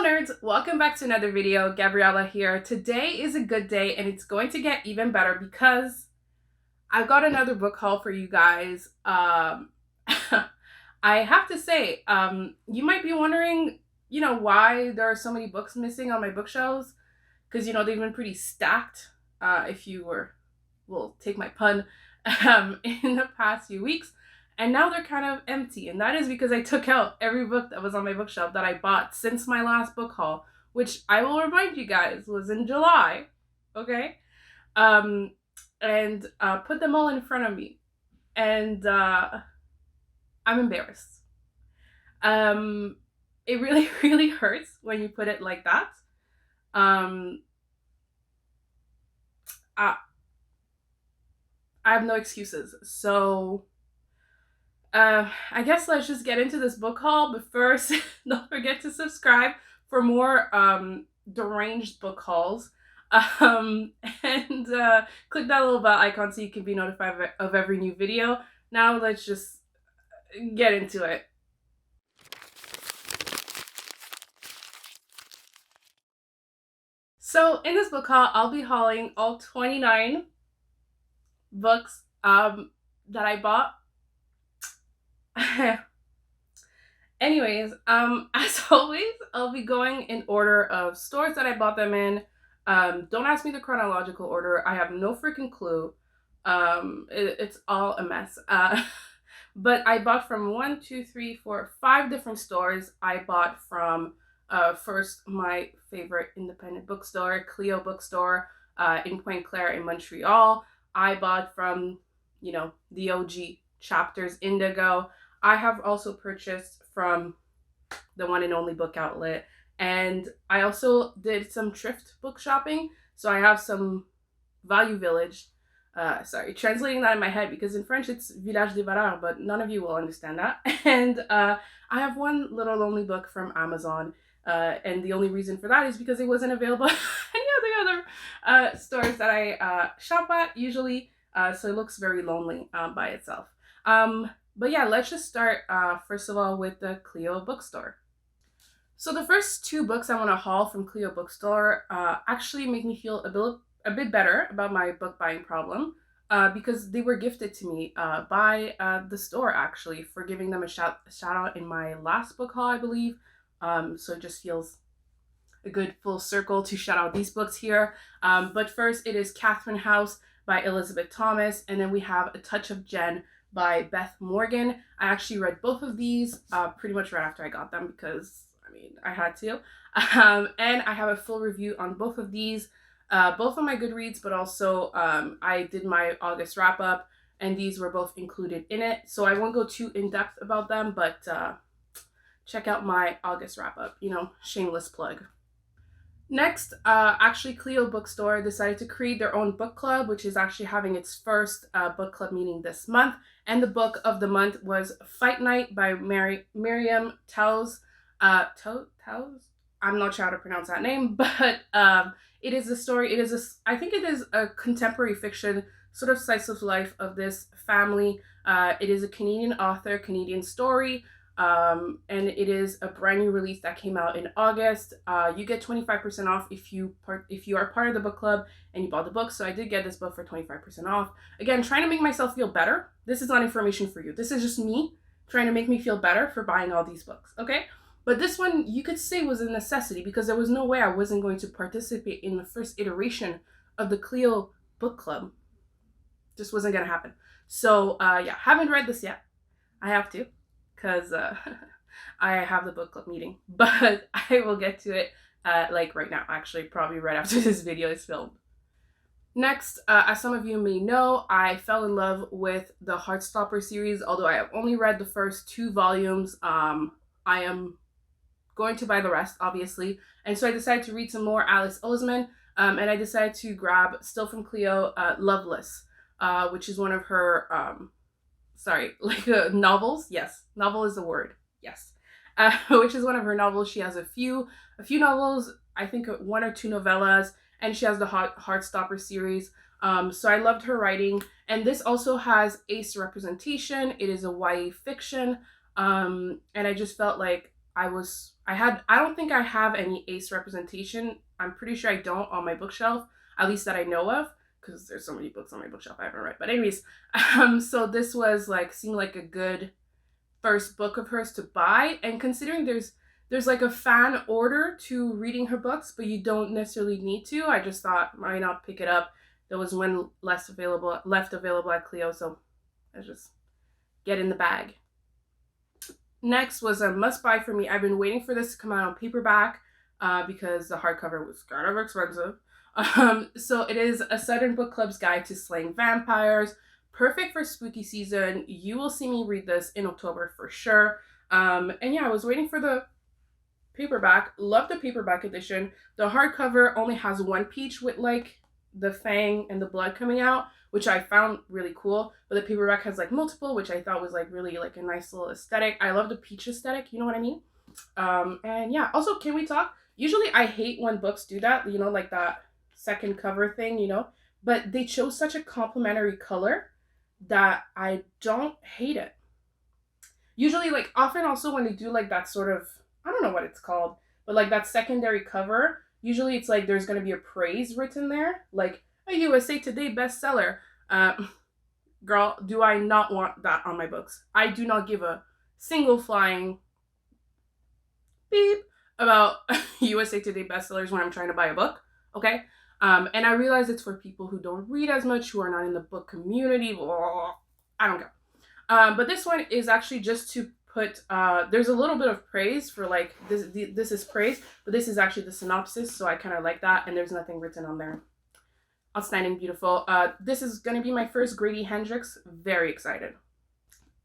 nerds, welcome back to another video. Gabriella here. Today is a good day and it's going to get even better because I've got another book haul for you guys. I have to say, you might be wondering, why there are so many books missing on my bookshelves, because, they've been pretty stacked, if you will take my pun, in the past few weeks. And now they're kind of empty. And that is because I took out every book that was on my bookshelf that I bought since my last book haul, which I will remind you guys was in July. Okay? And put them all in front of me. And I'm embarrassed. It really, really hurts when you put it like that. I have no excuses. So I guess let's just get into this book haul, but first don't forget to subscribe for more deranged book hauls, and click that little bell icon so you can be notified of every new video. Now let's just get into it. So in this book haul, I'll be hauling all 29 books that I bought. Anyways, as always, I'll be going in order of stores that I bought them in. Don't ask me the chronological order. I have no freaking clue. It's all a mess. But I bought from 1, 2, 3, 4, 5 different stores. I bought from first my favorite independent bookstore, Clio Bookstore, in Pointe Claire in Montreal. I bought from, the OG Chapters Indigo. I have also purchased from the one and only Book Outlet, and I also did some thrift book shopping. So I have some Value Village. Sorry, translating that in my head because in French it's Village des Valeurs, but none of you will understand that. And I have one little lonely book from Amazon, and the only reason for that is because it wasn't available at any of the other stores that I shop at usually. So it looks very lonely by itself. But yeah, let's just start first of all with the Clio Bookstore. So the first 2 books I want to haul from Clio Bookstore actually make me feel a bit better about my book buying problem, because they were gifted to me by the store actually for giving them a shout out in my last book haul, I believe. So it just feels a good full circle to shout out these books here. But first it is Catherine House by Elizabeth Thomas, and then we have A Touch of Jen by Beth Morgan. I actually read both of these pretty much right after I got them because, I had to. And I have a full review on both of these, both on my Goodreads, but also I did my August wrap-up, and these were both included in it. So I won't go too in-depth about them, but check out my August wrap-up, shameless plug. Next, actually Clio Bookstore decided to create their own book club, which is actually having its first book club meeting this month. And the book of the month was Fight Night by Miriam Towes. I'm not sure how to pronounce that name, but it is a story. I think it is a contemporary fiction, sort of slice of life of this family. It is a Canadian author, Canadian story. And it is a brand new release that came out in August. You get 25% off if you are part of the book club and you bought the book. So I did get this book for 25% off. Again, trying to make myself feel better. This is not information for you. This is just me trying to make me feel better for buying all these books, okay? But this one you could say was a necessity because there was no way I wasn't going to participate in the first iteration of the Clio book club. Just wasn't gonna happen. So yeah, haven't read this yet. I have to, because I have the book club meeting, but I will get to it like right now, actually probably right after this video is filmed. Next, as some of you may know, I fell in love with the Heartstopper series. Although I have only read the first 2 volumes, I am going to buy the rest, obviously. And so I decided to read some more Alice Oseman, and I decided to grab, still from Clio, Loveless, which is one of her novels. Yes, novel is the word. Yes, which is one of her novels. She has a few novels, I think 1 or 2 novellas, and she has the Heartstopper series. So I loved her writing, and this also has ace representation. It is a YA fiction, and I just felt like I don't think I have any ace representation. I'm pretty sure I don't on my bookshelf, at least that I know of, because there's so many books on my bookshelf I haven't read. But anyways, so this was like, seemed like a good first book of hers to buy. And considering there's like a fan order to reading her books, but you don't necessarily need to, I just thought, why not pick it up? There was one left available at Clio, so I just get in the bag. Next was a must buy for me. I've been waiting for this to come out on paperback because the hardcover was kind of expensive. So it is A Southern Book Club's Guide to Slaying Vampires. Perfect for spooky season. You will see me read this in October for sure. And yeah, I was waiting for the paperback. Love the paperback edition. The hardcover only has one peach with like the fang and the blood coming out, which I found really cool. But the paperback has like multiple, which I thought was like really like a nice little aesthetic. I love the peach aesthetic, you know what I mean? And yeah, also, can we talk? Usually I hate when books do that, you know, like that second cover thing, you know, but they chose such a complementary color that I don't hate it. Usually, like, often also when they do like that sort of, I don't know what it's called, but like that secondary cover, usually it's like there's going to be a praise written there, like a USA Today bestseller. Girl, do I not want that on my books? I do not give a single flying beep about USA Today bestsellers when I'm trying to buy a book, okay? And I realize it's for people who don't read as much, who are not in the book community. Blah, I don't care. But this one is actually just to put, there's a little bit of praise for like, this is praise, but this is actually the synopsis, so I kind of like that, and there's nothing written on there. Outstanding, beautiful. This is going to be my first Grady Hendrix. Very excited.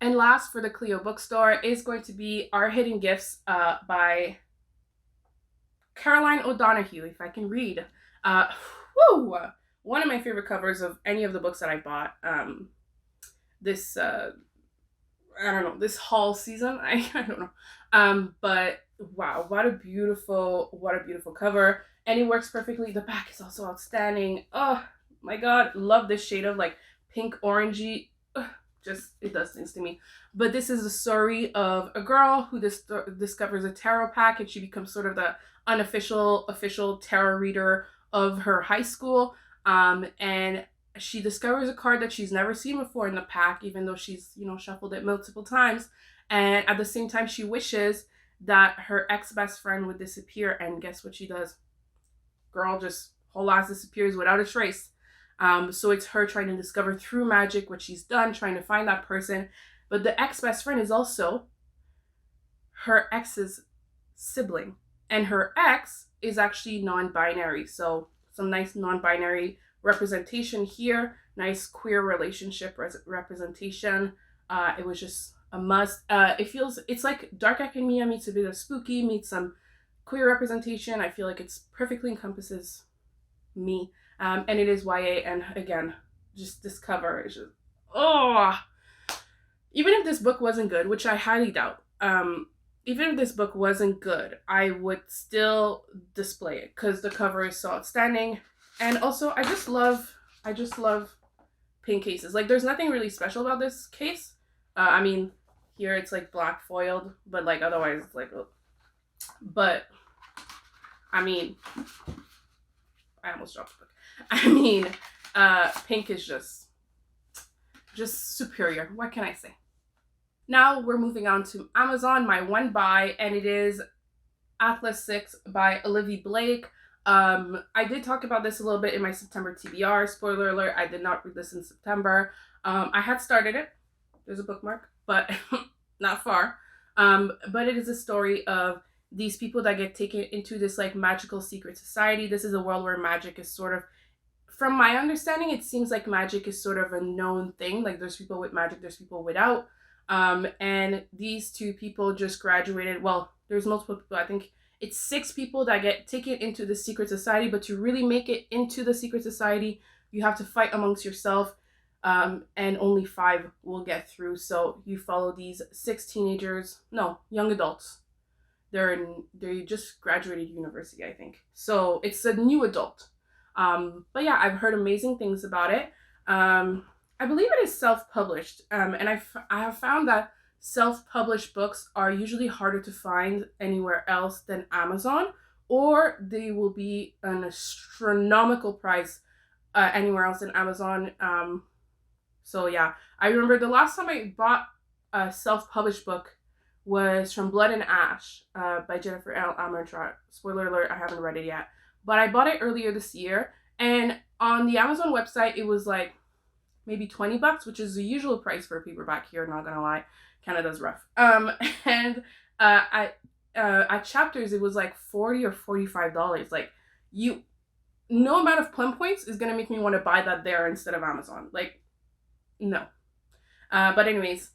And last for the Clio bookstore is going to be Our Hidden Gifts by Caroline O'Donoghue, if I can read. Woo! One of my favorite covers of any of the books that I bought this I don't know, this haul season. I don't know. But wow, what a beautiful cover. And it works perfectly. The back is also outstanding. Oh my god, love this shade of like pink orangey. Just, it does things to me. But this is the story of a girl who discovers a tarot pack, and she becomes sort of the official tarot reader of her high school. And she discovers a card that she's never seen before in the pack, even though she's, you know, shuffled it multiple times. And at the same time, she wishes that her ex-best friend would disappear. And guess what she does? Girl just whole ass disappears without a trace. So it's her trying to discover through magic what she's done, trying to find that person. But the ex-best friend is also her ex's sibling. And her ex is actually non-binary. So some nice non-binary representation here. Nice queer relationship representation. It was just a must. It's like Dark Academia meets a bit of spooky, meets some queer representation. I feel like it's perfectly encompasses me. And it is YA, and again, just this cover is just, oh! Even if this book wasn't good, which I highly doubt, even if this book wasn't good, I would still display it because the cover is so outstanding. And also, I just love pink cases. Like, there's nothing really special about this case. I mean, here it's like black foiled, but like otherwise it's like, oh. But I mean, I almost dropped the book. I mean, pink is just superior. What can I say? Now we're moving on to Amazon, my one buy, and it is Atlas 6 by Olivia Blake. I did talk about this a little bit in my September TBR. Spoiler alert, I did not read this in September. I had started it. There's a bookmark, but not far. But it is a story of these people that get taken into this like magical secret society. This is a world where magic is sort of, from my understanding, it seems like magic is sort of a known thing. Like, there's people with magic, there's people without. And these two people just graduated. Well, there's multiple people. I think it's 6 people that get taken into the secret society. But to really make it into the secret society, you have to fight amongst yourself. And only 5 will get through. So you follow these 6 young adults. They just graduated university, I think. So it's a new adult. But yeah, I've heard amazing things about it. I believe it is self-published. And I have found that self-published books are usually harder to find anywhere else than Amazon, or they will be an astronomical price anywhere else than Amazon. So yeah, I remember the last time I bought a self-published book was from Blood and Ash by Jennifer L. Armentrout. Spoiler alert, I haven't read it yet. But I bought it earlier this year, and on the Amazon website, it was like maybe $20, which is the usual price for a paperback here, not gonna lie. Canada's rough. And at Chapters, it was like $40 or $45. Like, no amount of plum points is gonna make me want to buy that there instead of Amazon. Like, no. But anyways,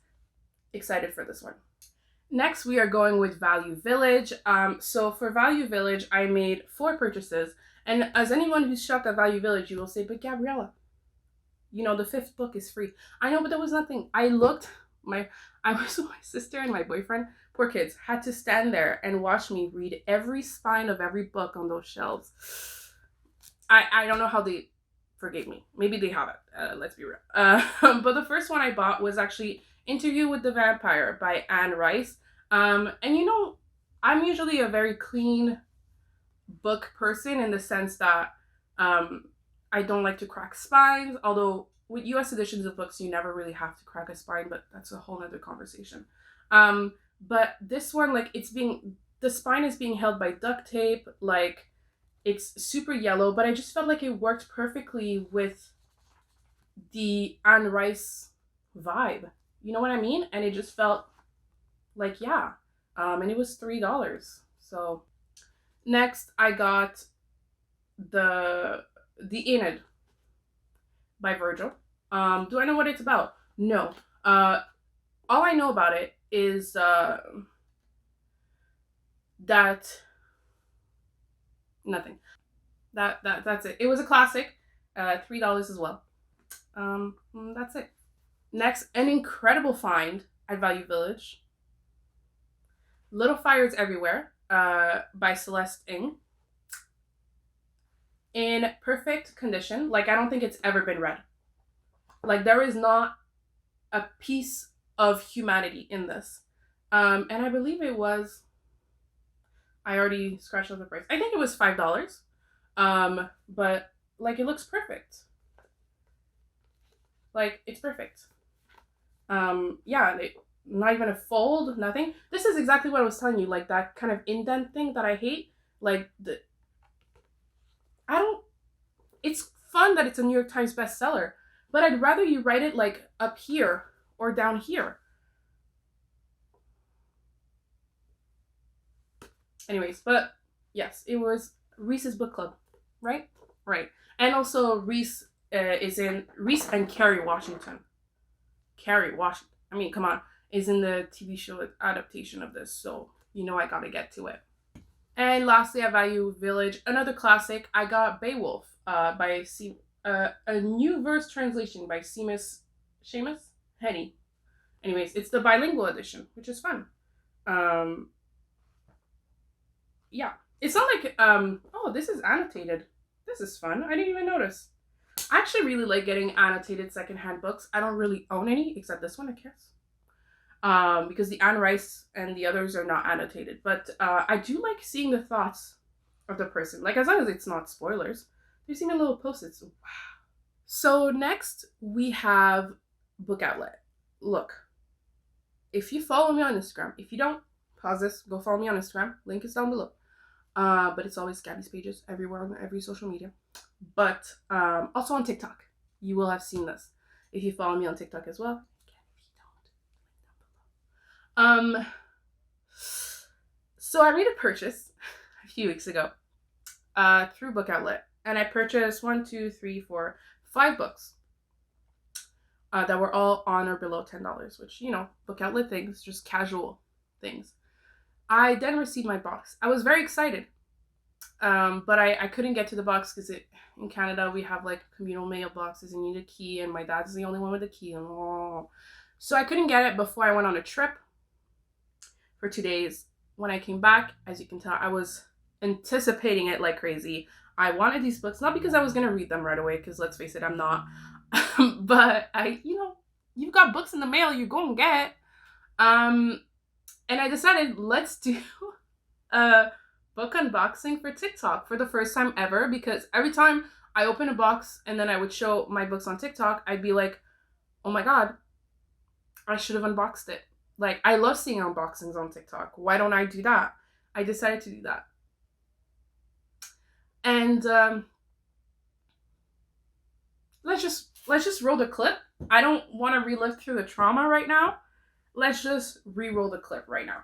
excited for this one. Next, we are going with Value Village. So for Value Village, I made 4 purchases. And as anyone who's shopped at Value Village, you will say, but Gabriella, the 5th book is free. I know, but there was nothing. I was with my sister and my boyfriend. Poor kids had to stand there and watch me read every spine of every book on those shelves. I don't know how they forgave me. Maybe they haven't. Let's be real. But the first one I bought was actually Interview with the Vampire by Anne Rice. And I'm usually a very clean book person in the sense that I don't like to crack spines, although with US editions of books you never really have to crack a spine, but that's a whole nother conversation. But this one, like, the spine is being held by duct tape, like, it's super yellow, but I just felt like it worked perfectly with the Anne Rice vibe. You know what I mean? And it just felt like, yeah. And it was $3. So next I got the Aeneid by Virgil. Do I know what it's about? No. All I know about it is that nothing. That's it. It was a classic. $3 as well. That's it. Next, an incredible find at Value Village. Little Fires Everywhere by Celeste Ng. In perfect condition. Like, I don't think it's ever been read. Like, there is not a piece of humanity in this. And I believe it was, I already scratched out the price. I think it was $5. But like, it looks perfect. Like, it's perfect. Yeah, not even a fold, nothing. This is exactly what I was telling you, like that kind of indent thing that I hate. Like, it's fun that it's a New York Times bestseller, but I'd rather you write it like up here or down here. Anyways, but yes, it was Reese's book club, right? Right. And also Reese and Kerry Washington. I mean, come on, is in the TV show adaptation of this, so I gotta get to it. And lastly, at Value Village, another classic, I got Beowulf by a new verse translation by Seamus Henny. Anyways, it's the bilingual edition, which is fun. Yeah, it's not like oh, this is annotated. This is fun. I didn't even notice. I actually really like getting annotated secondhand books. I don't really own any, except this one, I guess. Because the Anne Rice and the others are not annotated. But I do like seeing the thoughts of the person. Like, as long as it's not spoilers. There's even little post-its. Wow. So next, we have Book Outlet. Look, if you follow me on Instagram, if you don't, pause this, go follow me on Instagram. Link is down below. But it's always GabysPages everywhere on every social media. But also on TikTok, you will have seen this if you follow me on TikTok as well. Again, if you don't, link down below. So I made a purchase a few weeks ago through Book Outlet, and I purchased 5 books that were all on or below $10, which, Book Outlet things, just casual things. I then received my box. I was very excited, but I couldn't get to the box because in Canada we have like communal mail boxes and you need a key, and my dad's the only one with a key. So I couldn't get it before I went on a trip for 2 days. When I came back, as you can tell, I was anticipating it like crazy. I wanted these books, not because I was going to read them right away, because let's face it, I'm not. But you've got books in the mail, you're going to get. And I decided let's do a book unboxing for TikTok for the first time ever, because every time I open a box and then I would show my books on TikTok, I'd be like, oh my God, I should have unboxed it. Like, I love seeing unboxings on TikTok. Why don't I do that? I decided to do that. And let's just roll the clip. I don't want to relive through the trauma right now. Let's just re-roll the clip right now.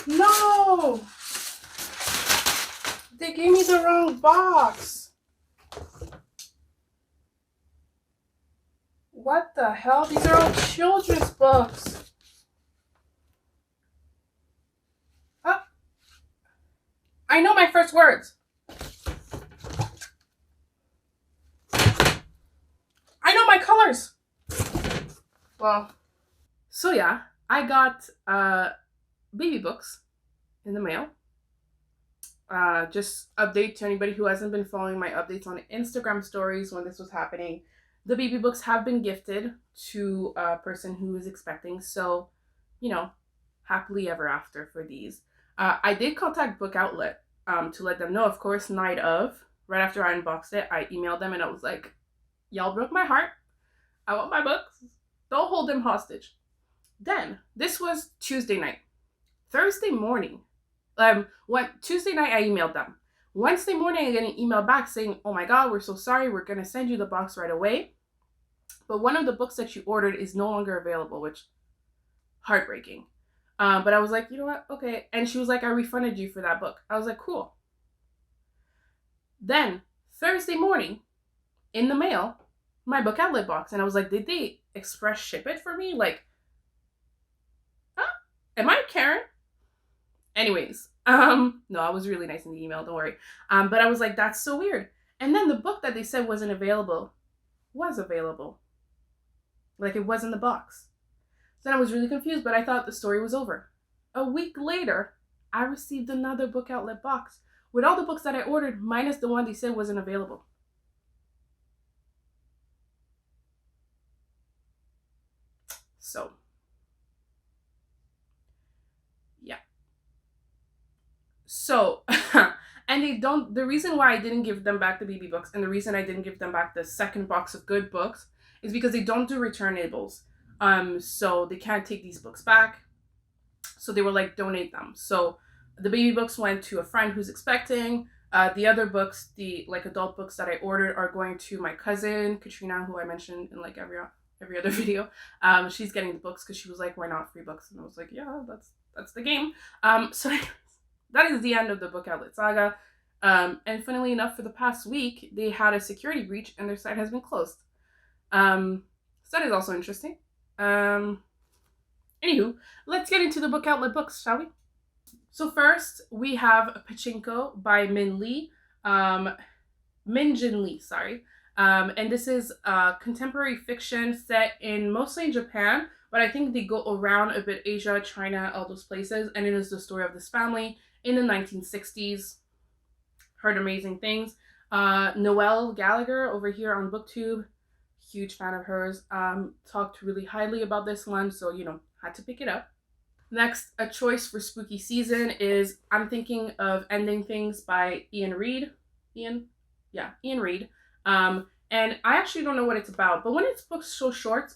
No! They gave me the wrong box. What the hell? These are all children's books. Oh. I know my first words. I know my colors. Well, so yeah, I got baby books in the mail. Just update to anybody who hasn't been following my updates on Instagram stories when this was happening. The baby books have been gifted to a person who is expecting, so, happily ever after for these. I did contact Book Outlet to let them know, of course, night of. Right after I unboxed it, I emailed them and I was like, y'all broke my heart. I want my books. Don't hold them hostage. Then, this was Tuesday night. Thursday morning, Tuesday night I emailed them. Wednesday morning I got an email back saying, oh my God, we're so sorry. We're going to send you the box right away. But one of the books that you ordered is no longer available, which heartbreaking. But I was like, you know what? Okay. And she was like, I refunded you for that book. I was like, cool. Then Thursday morning in the mail, my Book Outlet box. And I was like, did they express ship it for me? Like, am I Karen? Anyways, no, I was really nice in the email, don't worry. But I was like, that's so weird. And then the book that they said wasn't available was available. Like, it was in the box. So then I was really confused, but I thought the story was over. A week later, I received another Book Outlet box with all the books that I ordered, minus the one they said wasn't available. So, yeah. So, and the reason why I didn't give them back the baby books and the reason I didn't give them back the second box of good books is because they don't do returnables. So they can't take these books back. So they were like, donate them. So the baby books went to a friend who's expecting. The other books, the like adult books that I ordered, are going to my cousin, Katrina, who I mentioned in like every other video. She's getting the books because she was like, why not free books? And I was like, yeah, that's the game. So that is the end of the Book Outlet saga. And funnily enough, for the past week, they had a security breach and their site has been closed. So that is also interesting. Anywho, let's get into the Book Outlet books, shall we? So first, we have Pachinko by Min Jin Lee, sorry. And this is contemporary fiction set in mostly Japan, but I think they go around a bit Asia, China, all those places. And it is the story of this family in the 1960s. Heard amazing things. Noelle Gallagher over here on BookTube, huge fan of hers, talked really highly about this one, so had to pick it up. Next, a choice for spooky season is I'm Thinking of Ending Things by Ian Reid. Ian Reid. And I actually don't know what it's about, but when it's books so short,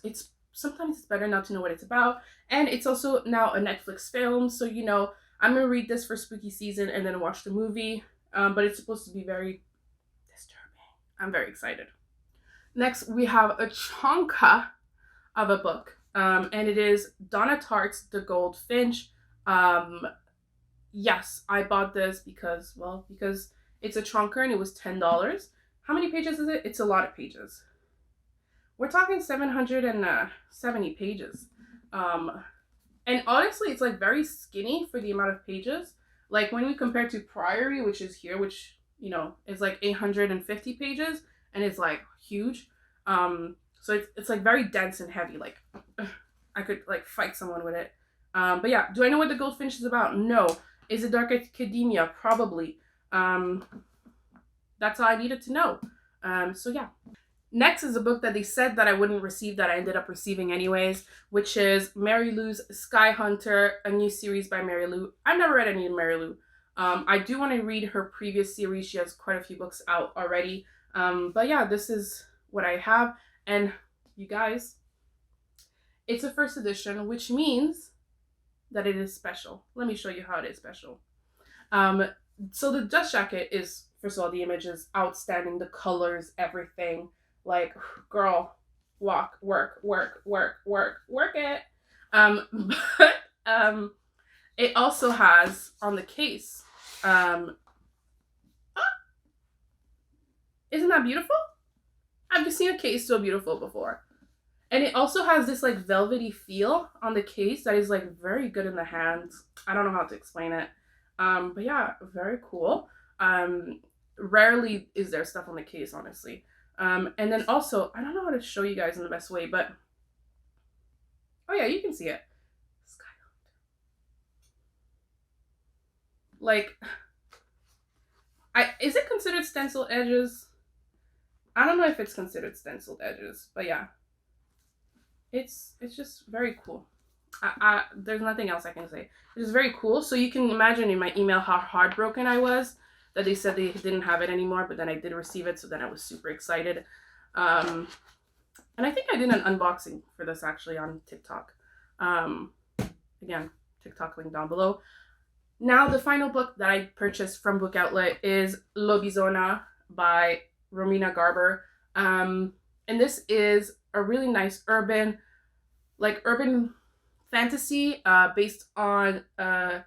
sometimes it's better not to know what it's about. And it's also now a Netflix film, so I'm gonna read this for spooky season and then watch the movie. But it's supposed to be very disturbing. I'm very excited. Next, we have a chonka of a book, and it is Donna Tartt's The Goldfinch. Yes, I bought this because it's a chonker and it was $10. How many pages is it? It's a lot of pages. We're talking 770 pages. And honestly, it's like very skinny for the amount of pages. Like when we compare to Priory, which is here, which, is like 850 pages and it's like huge. So it's like very dense and heavy. Like I could like fight someone with it. But yeah, do I know what the Goldfinch is about? No. Is it dark academia? Probably. That's all I needed to know. So yeah. Next is a book that they said that I wouldn't receive that I ended up receiving anyways, which is Mary Lou's Sky Hunter, a new series by Mary Lou. I've never read any of Mary Lou. I do want to read her previous series. She has quite a few books out already. But yeah, this is what I have. And you guys, it's a first edition, which means that it is special. Let me show you how it is special. So the dust jacket is, first of all, the image is outstanding. The colors, everything. Like, girl, walk, work it. But it also has on the case. Isn't that beautiful? I've just seen a case so beautiful before. And it also has this like velvety feel on the case that is like very good in the hands. I don't know how to explain it. But yeah, very cool. Rarely is there stuff on the case, honestly. And then also, I don't know how to show you guys in the best way, but oh yeah, you can see it. Like, is it considered stenciled edges? I don't know if it's considered stenciled edges, but yeah, it's just very cool. There's nothing else I can say. It's very cool. So you can imagine in my email how heartbroken I was that they said they didn't have it anymore, but then I did receive it, so then I was super excited. And I think I did an unboxing for this actually on TikTok. Again, TikTok link down below. Now the final book that I purchased from Book Outlet is Lobizona by Romina Garber. And this is a really nice urban fantasy based on a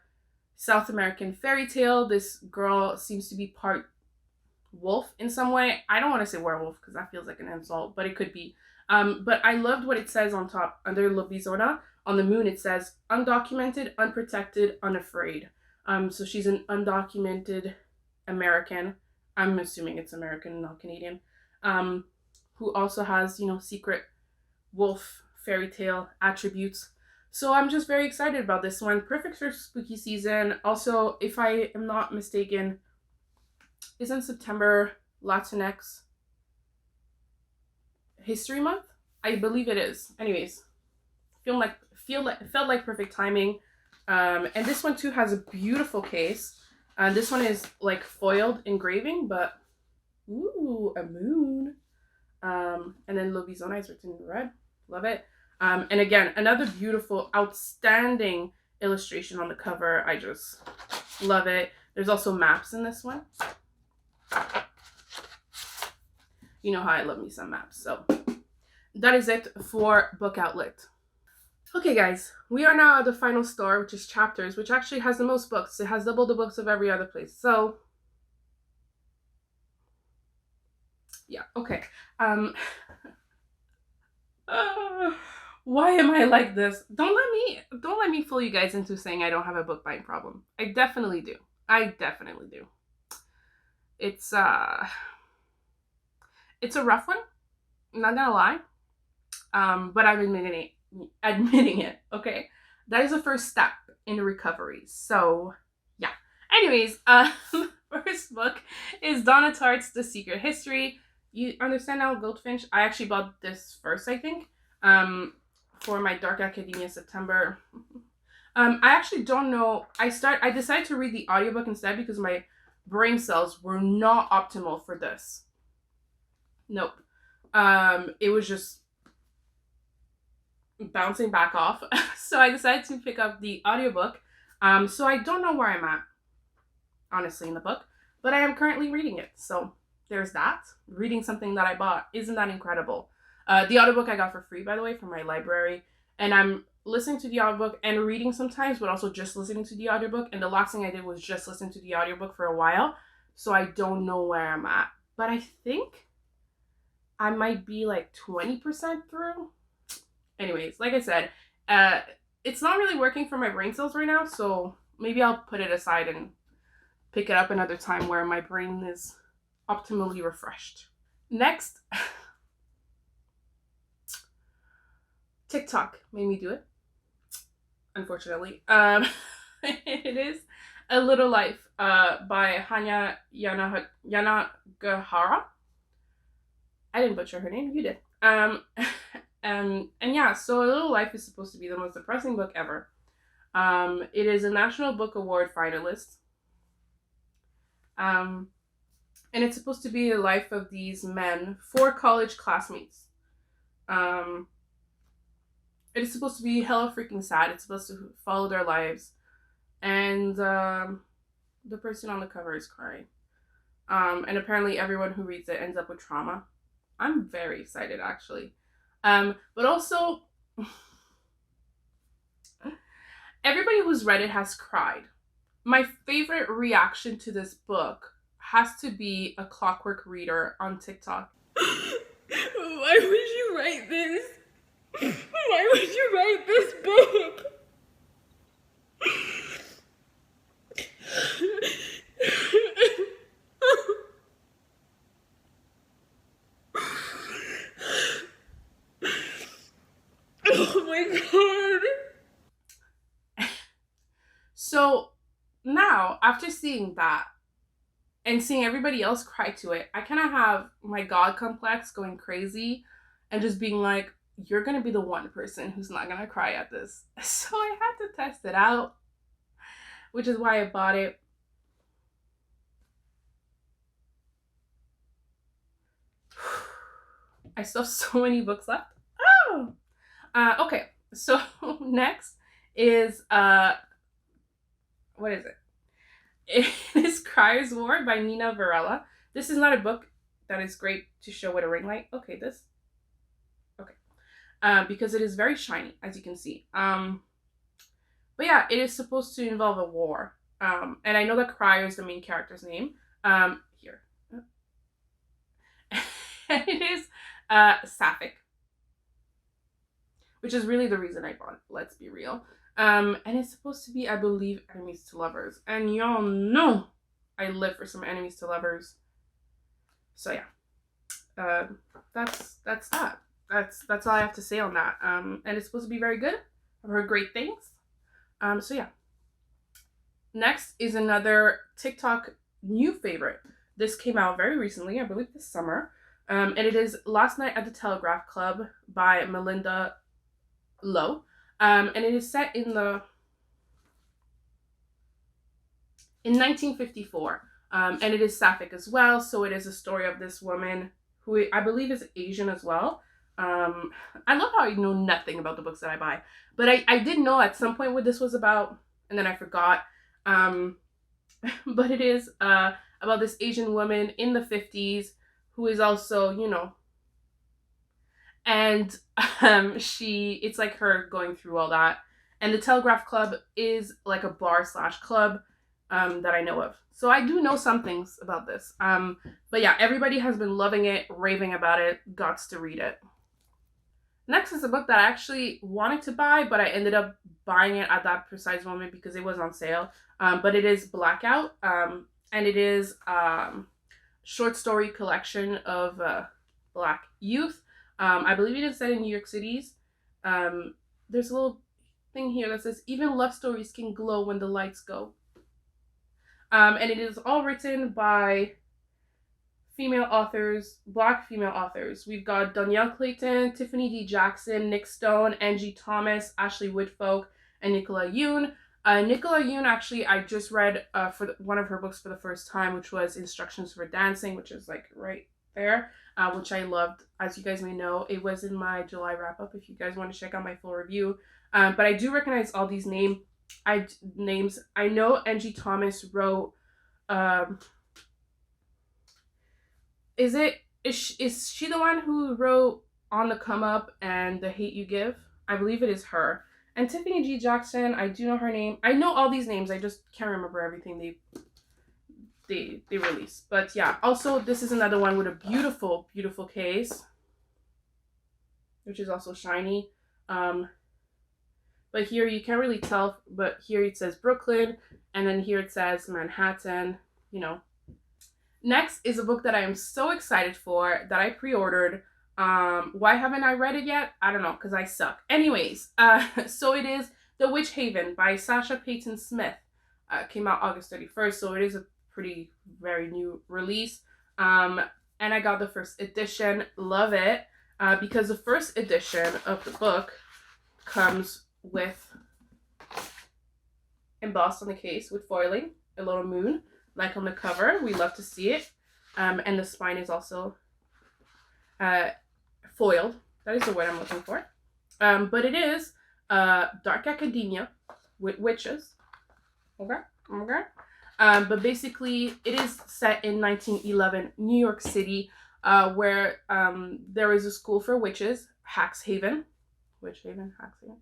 South American fairy tale. This girl seems to be part wolf in some way. I don't want to say werewolf because that feels like an insult, but it could be. But I loved what it says on top under Lobizona. On the moon it says undocumented, unprotected, unafraid. So she's an undocumented American. I'm assuming it's American, not Canadian. Who also has, secret wolf fairy tale attributes. So I'm just very excited about this one. Perfect for spooky season. Also, if I am not mistaken, isn't September Latinx History Month? I believe it is. Anyways, felt like perfect timing. And this one too has a beautiful case. This one is like foiled engraving, but ooh, a moon. And then Lobizona is written in red. Love it. And again, another beautiful, outstanding illustration on the cover. I just love it. There's also maps in this one. You know how I love me some maps. So that is it for Book Outlet. Okay guys, we are now at the final store, which is Chapters, which actually has the most books. It has double the books of every other place. So yeah, okay. Why am I like this? Don't let me fool you guys into saying I don't have a book buying problem. I definitely do. It's a rough one, not gonna lie. But I'm admitting it, okay? That is the first step in recovery. So yeah. Anyways, first book is Donna Tartt's The Secret History. You understand now, Goldfinch? I actually bought this first, I think, for my Dark Academia September. I actually don't know. I decided to read the audiobook instead because my brain cells were not optimal for this. Nope. It was just bouncing back off. So I decided to pick up the audiobook. So I don't know where I'm at, honestly, in the book, but I am currently reading it. So there's that. Reading something that I bought. Isn't that incredible? The audiobook I got for free, by the way, from my library. And I'm listening to the audiobook and reading sometimes, but also just listening to the audiobook. And the last thing I did was just listen to the audiobook for a while. So I don't know where I'm at. But I think I might be like 20% through. Anyways, like I said, it's not really working for my brain cells right now. So maybe I'll put it aside and pick it up another time where my brain is optimally refreshed. Next, TikTok made me do it. unfortunately. It is A Little Life by Hanya Yanagihara. I didn't butcher her name, you did. And yeah, so A Little Life is supposed to be the most depressing book ever. It is a National Book Award finalist. And it's supposed to be the life of these men, 4 college classmates. It is supposed to be hella freaking sad. It's supposed to follow their lives. And the person on the cover is crying. And apparently everyone who reads it ends up with trauma. I'm very excited, actually. But also, everybody who's read it has cried. My favorite reaction to this book has to be a Clockwork Reader on TikTok. Why would you write this? Why would you write this book? Oh my god. So now, after seeing that and seeing everybody else cry to it, I kind of have my God complex going crazy and just being like, you're going to be the one person who's not going to cry at this. So I had to test it out, which is why I bought it. I still have so many books left. Oh! Okay, so next is, what is it? It is Criers War by Nina Varela. This is not a book that is great to show with a ring light. Okay, this. Okay. Because it is very shiny, as you can see. But yeah, it is supposed to involve a war. And I know that Crier is the main character's name. Here. And it is sapphic. Which is really the reason I bought it, let's be real. And it's supposed to be, I believe, enemies to lovers. And y'all know I live for some enemies to lovers. So yeah, that's that. That's all I have to say on that. And it's supposed to be very good. I've heard great things. So yeah. Next is another TikTok new favorite. This came out very recently, I believe this summer. And it is Last Night at the Telegraph Club by Melinda Lowe. And it is set in 1954. And it is sapphic as well. So it is a story of this woman who I believe is Asian as well. I love how I know nothing about the books that I buy. But I did know at some point what this was about, and then I forgot. But it is about this Asian woman in the 50s who is also, you know, and it's like her going through all that. And the Telegraph Club is like a bar / club that I know of. So I do know some things about this. But yeah, everybody has been loving it, raving about it, gots to read it. Next is a book that I actually wanted to buy, but I ended up buying it at that precise moment because it was on sale. But it is Blackout, and it is short story collection of Black youth. I believe it is set in New York City's. There's a little thing here that says, even love stories can glow when the lights go. And it is all written by female authors, Black female authors. We've got Danielle Clayton, Tiffany D. Jackson, Nick Stone, Angie Thomas, Ashley Woodfolk, and Nicola Yoon. Nicola Yoon, actually, I just read one of her books for the first time, which was Instructions for Dancing, which is like right there, which I loved. As you guys may know, it was in my July wrap-up if you guys want to check out my full review. But I do recognize all these names. I know Angie Thomas wrote... Is she the one who wrote On the Come Up and The Hate You Give? I believe it is her. And Tiffany G. Jackson, I do know her name. I know all these names. I just can't remember everything they released. But yeah, also this is another one with a beautiful, beautiful case, which is also shiny. But here you can't really tell, but here it says Brooklyn, and then here it says Manhattan, you know. Next is a book that I am so excited for that I pre-ordered. Why haven't I read it yet? I don't know, because I suck. Anyways, so it is The Witch Haven by Sasha Payton Smith came out August 31st, so it is a pretty very new release. And I got the first edition. Love it because the first edition of the book comes with embossed on the case with foiling a little moon, like on the cover. We love to see it. And the spine is also foiled. That is the word I'm looking for. But it is dark academia with witches. Okay. But basically, it is set in 1911 New York City, where there is a school for witches, Haxhaven. Witch Haven, Haxhaven.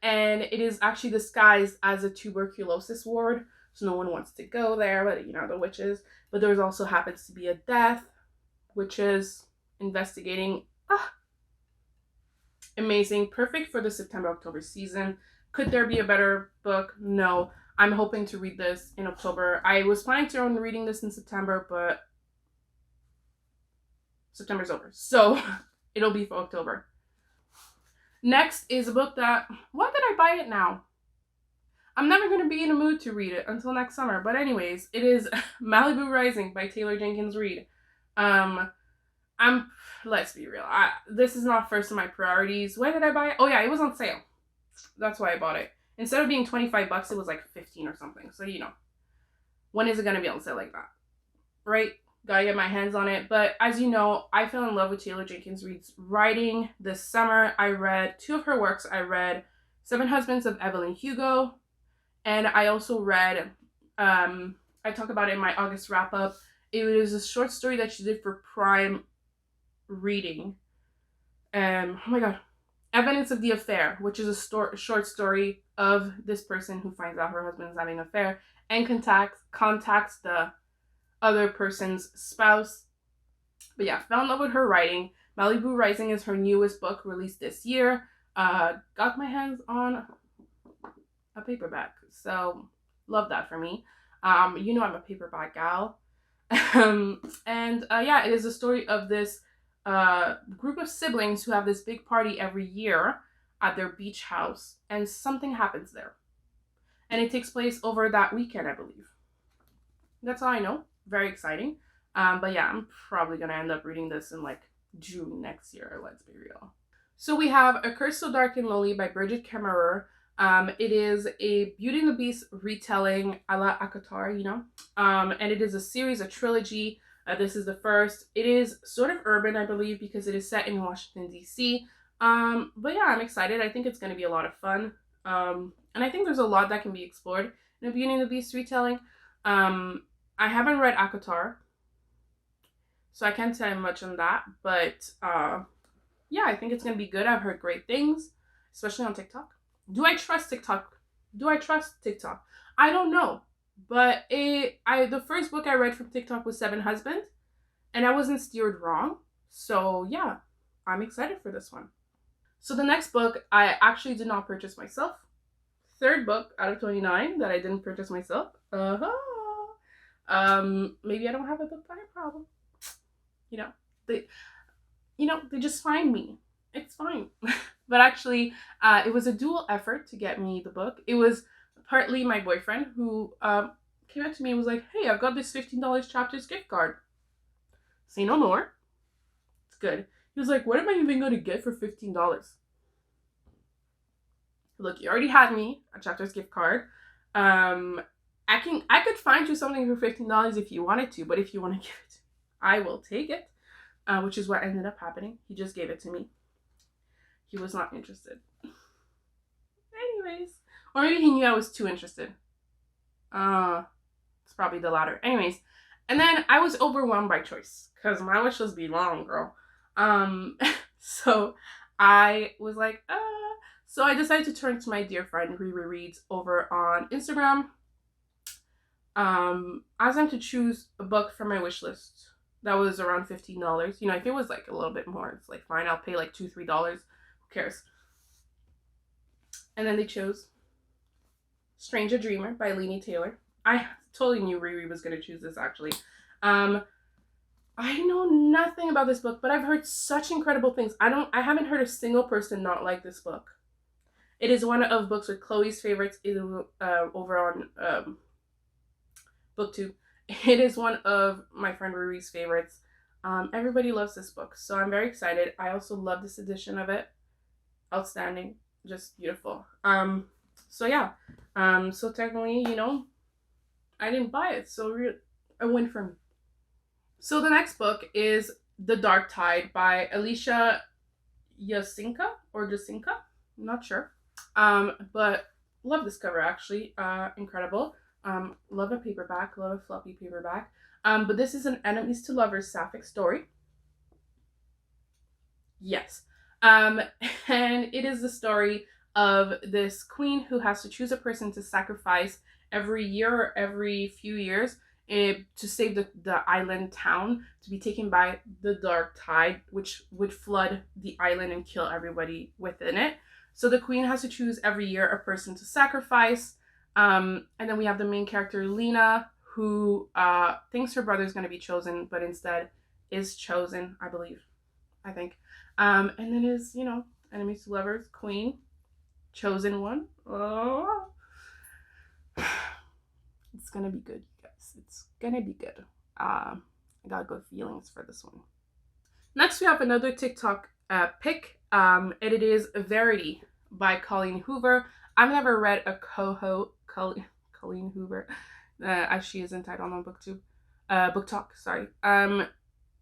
And it is actually disguised as a tuberculosis ward, so no one wants to go there, but the witches. But there also happens to be a death, witches investigating. Amazing, perfect for the September-October season. Could there be a better book? No. I'm hoping to read this in October. I was planning to reading this in September, but September's over, so it'll be for October. Next is a book that, why did I buy it now? I'm never going to be in a mood to read it until next summer. But anyways, it is Malibu Rising by Taylor Jenkins Reid. Let's be real. This is not first in my priorities. When did I buy it? Oh yeah, it was on sale. That's why I bought it. Instead of being $25, it was like 15 or something. So, when is it going to be on sale like that? Right? Gotta get my hands on it. But as you know, I fell in love with Taylor Jenkins Reid's writing this summer. I read 2 of her works. I read Seven Husbands of Evelyn Hugo. And I also read, I talk about it in my August wrap up. It was a short story that she did for Prime Reading. Oh my god. Evidence of the Affair, which is a short story of this person who finds out her husband is having an affair and contacts the other person's spouse. But yeah, fell in love with her writing. Malibu Rising is her newest book released this year. Got my hands on a paperback, so love that for me. I'm a paperback gal. And yeah, it is a story of this group of siblings who have this big party every year at their beach house, and something happens there. And it takes place over that weekend, I believe. That's all I know. Very exciting. But yeah, I'm probably going to end up reading this in like June next year, let's be real. So we have A Curse So Dark and Lonely by Bridget Kemmerer. It is a Beauty and the Beast retelling a la ACOTAR, and it is a series, a trilogy. This is the first. It is sort of urban, I believe, because it is set in Washington, D.C. But yeah, I'm excited. I think it's going to be a lot of fun. And I think there's a lot that can be explored in a Beauty and the Beast retelling. I haven't read ACOTAR, so I can't say much on that. But yeah, I think it's going to be good. I've heard great things, especially on TikTok. Do I trust TikTok? I don't know. But the first book I read from TikTok was Seven Husbands, and I wasn't steered wrong. So yeah, I'm excited for this one. So the next book I actually did not purchase myself. Third book out of 29 that I didn't purchase myself. Maybe I don't have a book buyer problem. They just find me. It's fine. But actually, it was a dual effort to get me the book. It was partly my boyfriend who came up to me and was like, hey, I've got this $15 Chapters gift card. Say no more. It's good. He was like, what am I even going to get for $15? Look, you already had me a Chapters gift card. I could find you something for $15 if you wanted to, but if you want to give it to me, I will take it. Which is what ended up happening. He just gave it to me. He was not interested. Anyways. Or maybe he knew I was too interested. It's probably the latter. Anyways. And then I was overwhelmed by choice. Because my wish list be long, girl. So I was like, So I decided to turn to my dear friend Riri Reads over on Instagram. Asked them to choose a book from my wish list that was around $15. If it was like a little bit more, it's like fine, I'll pay like $2-3. Who cares? And then they chose Strange a Dreamer by Laini Taylor. I totally knew Riri was going to choose this, actually. I know nothing about this book, but I've heard such incredible things. I haven't heard a single person not like this book. It is one of Books with Chloe's favorites over on BookTube. It is one of my friend Ruri's favorites. Everybody loves this book, so I'm very excited. I also love this edition of it. Outstanding, just beautiful. So yeah, so technically, I didn't buy it, so a win for me. So the next book is The Dark Tide by Alicia Jasinka or Jasinka. I'm not sure. But love this cover actually. Incredible. Love a paperback, love a floppy paperback. But this is an enemies to lovers sapphic story. Yes. And it is the story of this queen who has to choose a person to sacrifice every year or every few years to save the island town to be taken by the dark tide, which would flood the island and kill everybody within it. So the queen has to choose every year a person to sacrifice. And then we have the main character, Lena, who thinks her brother is going to be chosen, but instead is chosen, I think. And then is, enemies to lovers, queen, chosen one. Oh. It's going to be good, guys. It's going to be good. I got good feelings for this one. Next, we have another TikTok pick. And it is Verity by Colleen Hoover. I've never read a Colleen Hoover, as she is entitled on BookTube. Book Talk, sorry.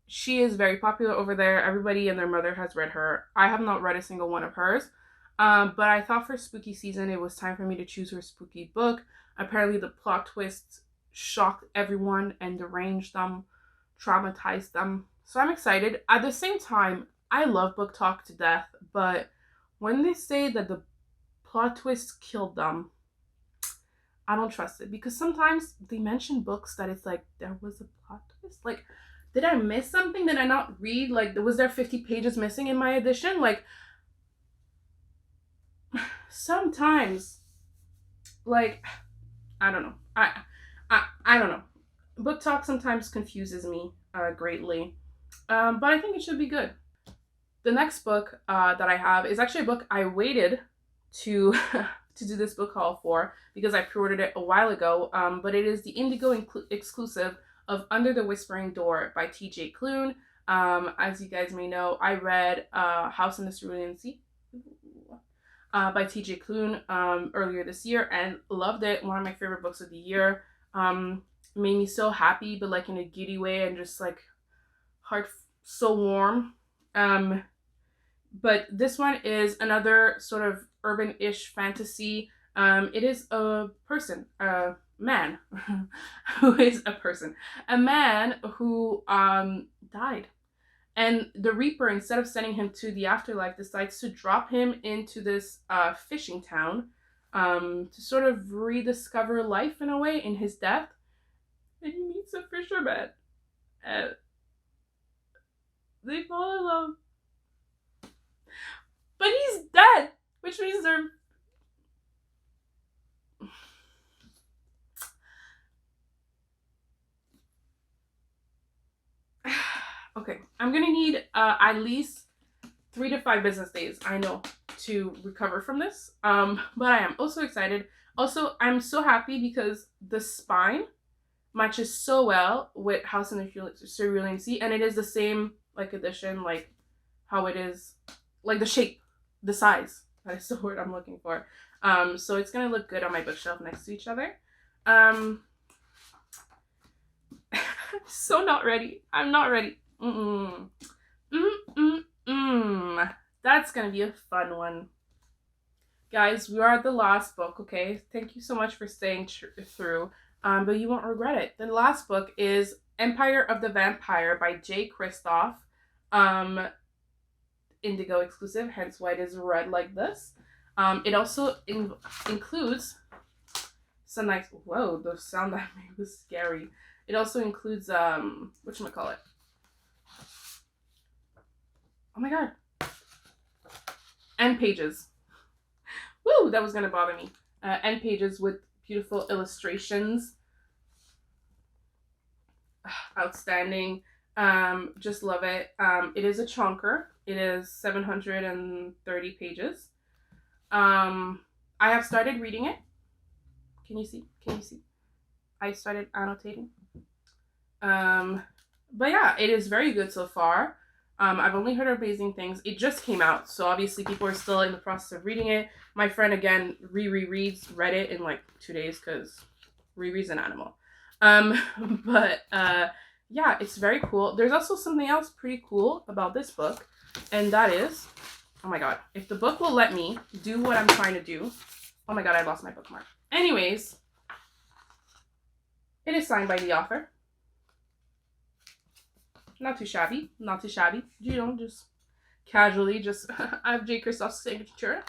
She is very popular over there. Everybody and their mother has read her. I have not read a single one of hers. But I thought for spooky season, it was time for me to choose her spooky book. Apparently the plot twists shocked everyone and deranged them, traumatized them. So I'm excited. At the same time, I love Book Talk to death, but when they say that the plot twists killed them, I don't trust it, because sometimes they mention books that it's like, there was a plot twist. Like, did I miss something? Did I not read? Like, was there 50 pages missing in my edition? Like, sometimes, like, I don't know. I don't know. Book Talk sometimes confuses me greatly, but I think it should be good. The next book that I have is actually a book I waited to to do this book haul for, because I pre-ordered it a while ago. But it is the Indigo exclusive of Under the Whispering Door by T.J. Klune. As you guys may know, I read House in the Cerulean Sea by T.J. Klune earlier this year and loved it. One of my favorite books of the year. Made me so happy, but like in a giddy way, and just like heart so warm. But this one is another sort of urban-ish fantasy. It is a person, a man, who is a person, a man who died. And the Reaper, instead of sending him to the afterlife, decides to drop him into this fishing town to sort of rediscover life in a way in his death. And he meets a fisherman. And they fall in love. But he's dead, which means they're... Okay, I'm gonna need at least 3 to 5 business days, I know, to recover from this. But I am also excited. Also, I'm so happy because the spine matches so well with House in the Cerulean Sea, and it is the same like edition, like how it is, like the shape, the size. That is the word I'm looking for. So it's gonna look good on my bookshelf next to each other. So not ready. I'm not ready. That's gonna be a fun one. Guys, we are at the last book, okay? Thank you so much for staying through, but you won't regret it. The last book is Empire of the Vampire by Jay Kristoff. Indigo exclusive, hence why it is red like this. It also includes some nice... Whoa, the sound that made was scary. It also includes, whatchamacallit? Oh my god. End pages. Woo, that was gonna bother me. End pages with beautiful illustrations. Outstanding. Just love it. It is a chunker. It is 730 pages. I have started reading it. Can you see? Can you see? I started annotating. Um, but yeah, it is very good so far. I've only heard amazing things. It just came out, so obviously people are still in the process of reading it. My friend again read it in like 2 days because Riri's an animal. Um, but yeah, it's very cool. There's also something else pretty cool about this book, and that is, oh my god, if the book will let me do what I'm trying to do. Oh my god, I lost my bookmark. Anyways, it is signed by the author. Not too shabby, not too shabby. You know, just casually, just I have J. Kristoff's signature.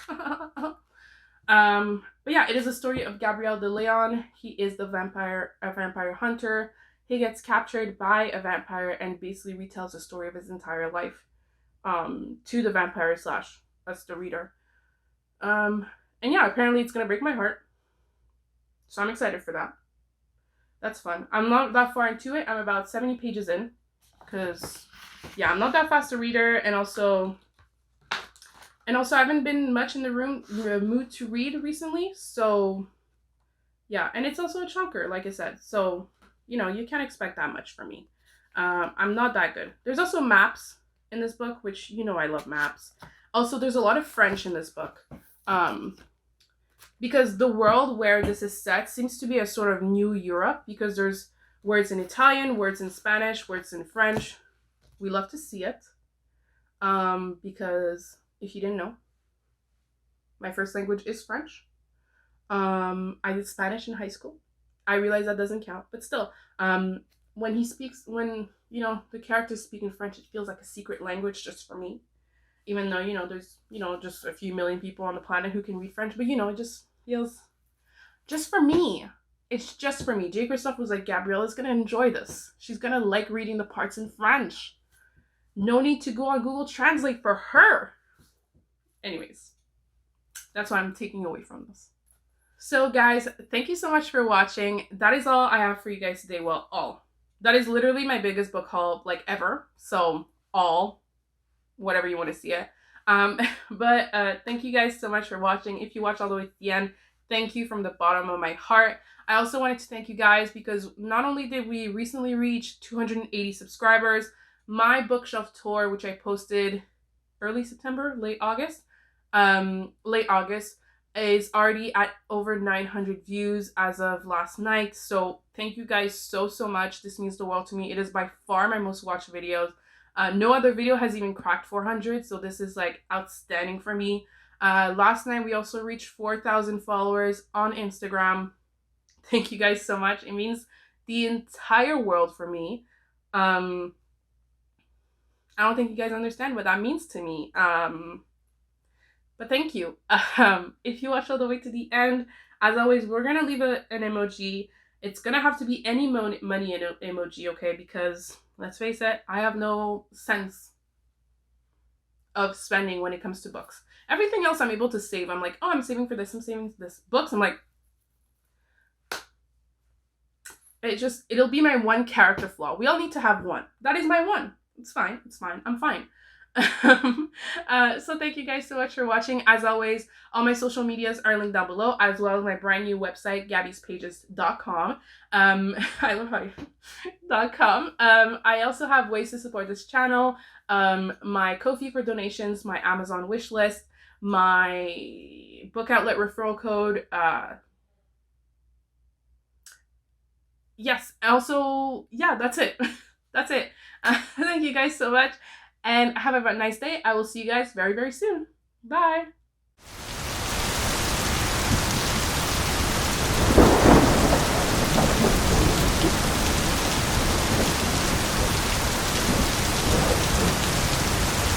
But yeah, it is a story of Gabriel de Leon. He is a vampire hunter. He gets captured by a vampire and basically retells the story of his entire life to the vampire slash us, the reader. And yeah, apparently it's gonna break my heart. So I'm excited for that. That's fun. I'm not that far into it. I'm about 70 pages in. Because, yeah, I'm not that fast a reader. And also I haven't been much in the mood to read recently. So, yeah. And it's also a chunker, like I said. So, you know, you can't expect that much from me. I'm not that good. There's also maps in this book, which, you know, I love maps. Also, there's a lot of French in this book. Because the world where this is set seems to be a sort of new Europe, because there's words in Italian, words in Spanish, words in French. We love to see it. Because if you didn't know, my first language is French. I did Spanish in high school. I realize that doesn't count, but still, when you know, the characters speak in French, it feels like a secret language just for me. Even though, you know, there's, you know, just a few million people on the planet who can read French, but you know, it just feels just for me. It's just for me. J. Kristoff was like, Gabrielle gonna enjoy this. She's gonna like reading the parts in French. No need to go on Google Translate for her. Anyways, that's what I'm taking away from this. So guys, thank you so much for watching. That is all I have for you guys today. Well, all. That is literally my biggest book haul like ever. So all, whatever you want to see it. But thank you guys so much for watching. If you watched all the way to the end, thank you from the bottom of my heart. I also wanted to thank you guys because not only did we recently reach 280 subscribers, my bookshelf tour, which I posted early September, late August, is already at over 900 views as of last night. So thank you guys so much. This means the world to me. It is by far my most watched videos. No other video has even cracked 400, so this is like outstanding for me. Last night we also reached 4,000 followers on Instagram. Thank you guys so much. It means the entire world for me. I don't think you guys understand what that means to me. But thank you. If you watched all the way to the end, as always, we're gonna leave an emoji. It's gonna have to be any money emoji, okay? Because let's face it, I have no sense of spending when it comes to books. Everything else I'm able to save. I'm like, oh, I'm saving for this, I'm saving for this. Books, I'm like, it'll be my one character flaw. We all need to have one. That is my one. It's fine. It's fine. I'm fine. So thank you guys so much for watching. As always, all my social medias are linked down below, as well as my brand new website, GabysPages.com. I love how you .com. I also have ways to support this channel. My Ko-fi for donations, my Amazon wish list, my book outlet referral code. Yes. Also, yeah, that's it. That's it. Thank you guys so much. And have a nice day. I will see you guys very soon. Bye.